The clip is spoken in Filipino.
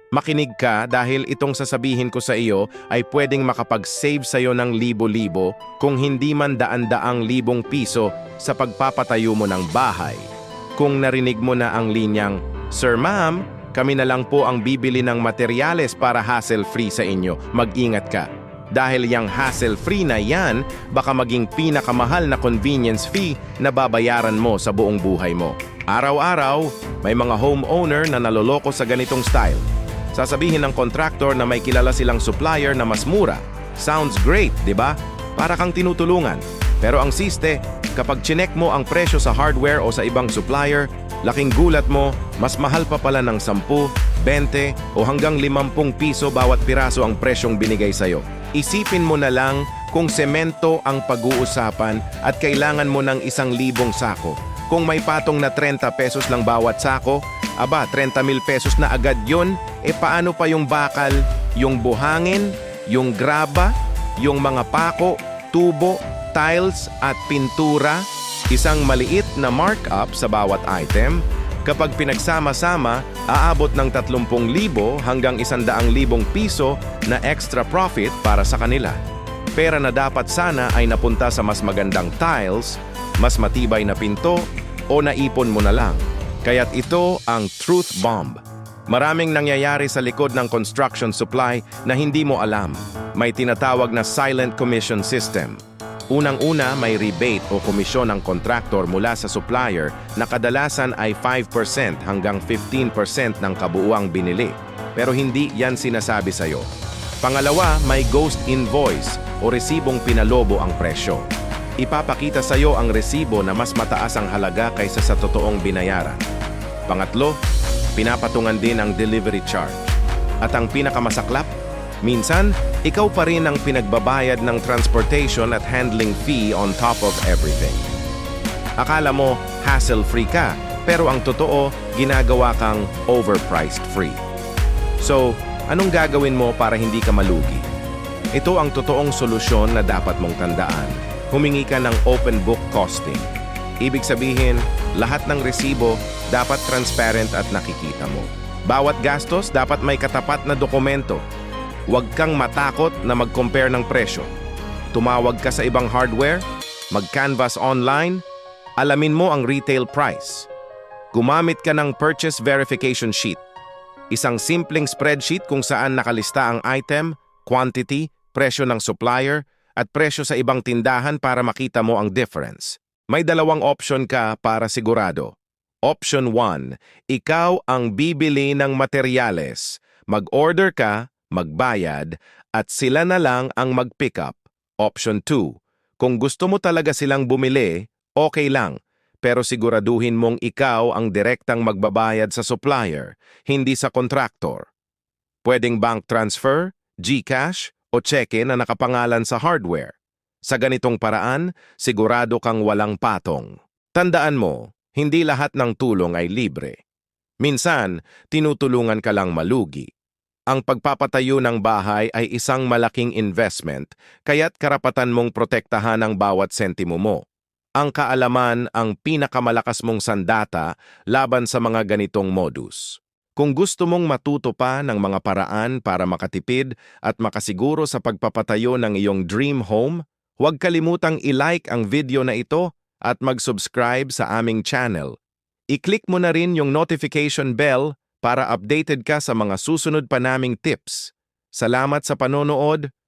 Makinig ka dahil itong sasabihin ko sa iyo ay pwedeng makapag-save sa iyo ng libo-libo kung hindi man daan-daang libong piso sa pagpapatayo mo ng bahay. Kung narinig mo na ang linyang, "Sir Ma'am, kami na lang po ang bibili ng materyales para hassle-free sa inyo. Mag-ingat ka." Dahil yang hassle-free na yan, baka maging pinakamahal na convenience fee na babayaran mo sa buong buhay mo. Araw-araw, may mga homeowner na naloloko sa ganitong style. Sasabihin ng contractor na may kilala silang supplier na mas mura. Sounds great, di ba? Para kang tinutulungan. Pero ang siste, kapag chinek mo ang presyo sa hardware o sa ibang supplier, laking gulat mo, mas mahal pa pala ng 10, 20 o hanggang 50 piso bawat piraso ang presyong binigay sa'yo. Isipin mo na lang kung semento ang pag-uusapan at kailangan mo ng 1,000 sako. Kung may patong na 30 pesos lang bawat sako, 30,000 pesos na agad yun, paano pa yung bakal, yung buhangin, yung graba, yung mga pako, tubo, tiles at pintura, isang maliit na markup sa bawat item, kapag pinagsama-sama, aabot ng 30,000 hanggang 100,000 piso na extra profit para sa kanila. Pera na dapat sana ay napunta sa mas magandang tiles, mas matibay na pinto, o naipon mo na lang. Kaya't ito ang truth bomb. Maraming nangyayari sa likod ng construction supply na hindi mo alam. May tinatawag na silent commission system. Unang-una, may rebate o komisyon ng contractor mula sa supplier na kadalasan ay 5% hanggang 15% ng kabuuang binili. Pero hindi yan sinasabi sa'yo. Pangalawa, may ghost invoice o resibong pinalobo ang presyo. Ipapakita sa'yo ang resibo na mas mataas ang halaga kaysa sa totoong binayaran. Pangatlo, pinapatungan din ang delivery charge. At ang pinakamasaklap, minsan, ikaw pa rin ang pinagbabayad ng transportation at handling fee on top of everything. Akala mo, hassle-free ka, pero ang totoo, ginagawa kang overpriced free. So, anong gagawin mo para hindi ka malugi? Ito ang totoong solusyon na dapat mong tandaan. Humingi ka ng open book costing. Ibig sabihin, lahat ng resibo dapat transparent at nakikita mo. Bawat gastos dapat may katapat na dokumento. Huwag kang matakot na mag-compare ng presyo. Tumawag ka sa ibang hardware, mag-canvas online, alamin mo ang retail price. Gumamit ka ng purchase verification sheet. Isang simpleng spreadsheet kung saan nakalista ang item, quantity, presyo ng supplier, at presyo sa ibang tindahan para makita mo ang difference. May dalawang option ka para sigurado. Option 1, ikaw ang bibili ng materyales. Mag-order ka, magbayad, at sila na lang ang mag-pick up. Option 2, kung gusto mo talaga silang bumili, okay lang. Pero siguraduhin mong ikaw ang direktang magbabayad sa supplier, hindi sa contractor. Pwedeng bank transfer, GCash, o cheque na nakapangalan sa hardware. Sa ganitong paraan, sigurado kang walang patong. Tandaan mo, hindi lahat ng tulong ay libre. Minsan, tinutulungan ka lang malugi. Ang pagpapatayo ng bahay ay isang malaking investment, kaya't karapatan mong protektahan ang bawat sentimo mo. Ang kaalaman ang pinakamalakas mong sandata laban sa mga ganitong modus. Kung gusto mong matuto pa ng mga paraan para makatipid at makasiguro sa pagpapatayo ng iyong dream home, huwag kalimutang i-like ang video na ito at mag-subscribe sa aming channel. I-click mo na rin yung notification bell para updated ka sa mga susunod pa naming tips. Salamat sa panonood.